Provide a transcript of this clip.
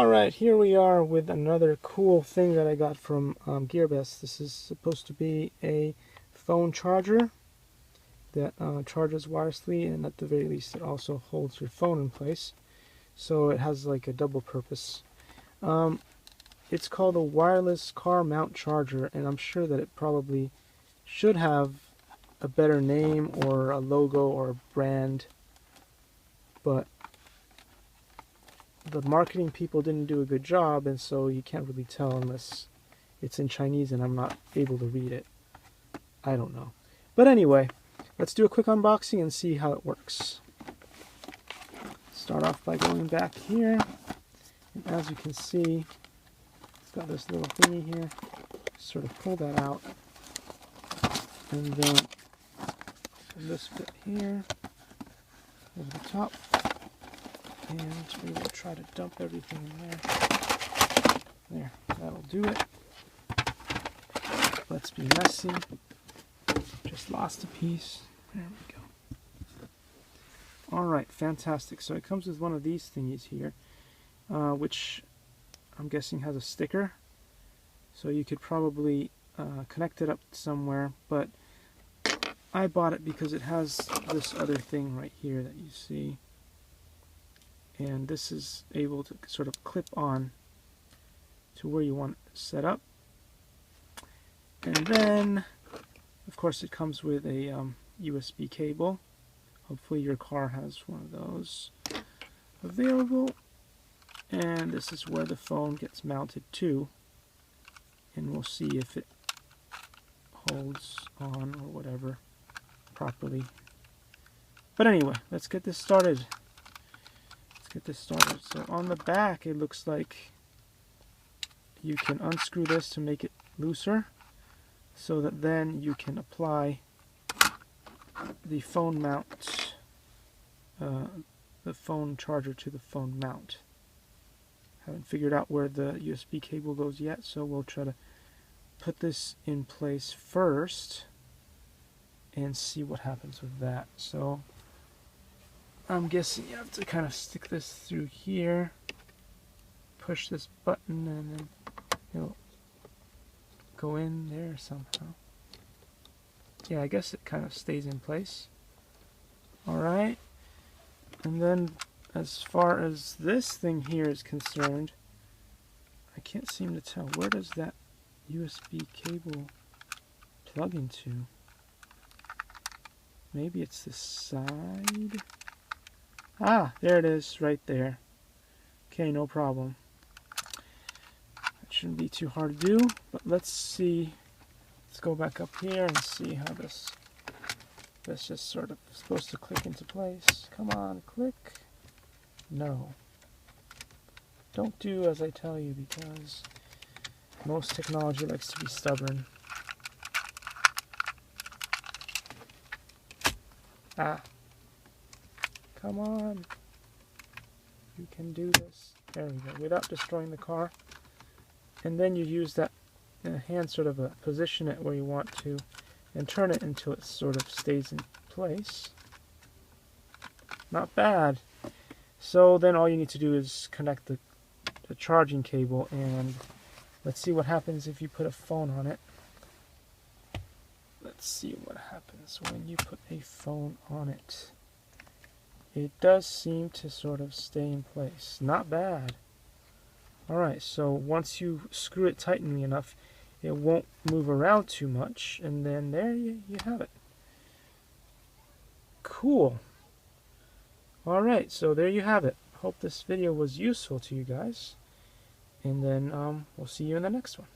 Alright, here we are with another cool thing that I got from gearbest. This is supposed to be a phone charger that charges wirelessly, and at the very least it also holds your phone in place. So it has like a double purpose. It's called a wireless car mount charger, and I'm sure that it probably should have a better name or a logo or a brand, but the marketing people didn't do a good job, and so you can't really tell unless it's in Chinese and I'm not able to read it. I don't know. But anyway, let's do a quick unboxing and see how it works. Start off by going back here, and as you can see, it's got this little thingy here. Sort of pull that out, and then this bit here over the top. And we will try to dump everything in there. There, that'll do it. Let's be messy. Just lost a piece. There we go. Alright, fantastic. So it comes with one of these thingies here, which I'm guessing has a sticker. So you could probably connect it up somewhere, but I bought it because it has this other thing right here that you see. And this is able to sort of clip on to where you want it set up. And then, of course, it comes with a USB cable. Hopefully your car has one of those available. And this is where the phone gets mounted to. And we'll see if it holds on or whatever properly. But anyway, let's get this started. So on the back, it looks like you can unscrew this to make it looser, so that then you can apply the phone mount, the phone charger to the phone mount. Haven't figured out where the USB cable goes yet, so we'll try to put this in place first and see what happens with that. So I'm guessing you have to kind of stick this through here, push this button, and then it'll go in there somehow. Yeah, I guess it kind of stays in place. Alright, and then as far as this thing here is concerned, I can't seem to tell. Where does that USB cable plug into? Maybe it's this side? Ah, there it is, right there. Okay, no problem. That shouldn't be too hard to do, but let's see. Let's go back up here and see how this just sort of supposed to click into place. Come on, click. No. Don't do as I tell you, because most technology likes to be stubborn. Ah. Come on. You can do this. There we go. Without destroying the car. And then you use that hand sort of position it where you want to and turn it until it sort of stays in place. Not bad. So then all you need to do is connect the charging cable, and let's see what happens if you put a phone on it. Let's see what happens when you put a phone on it. It does seem to sort of stay in place. Not bad. Alright, so once you screw it tightly enough, it won't move around too much, and then there you have it. Cool. Alright, so there you have it. Hope this video was useful to you guys, and then we'll see you in the next one.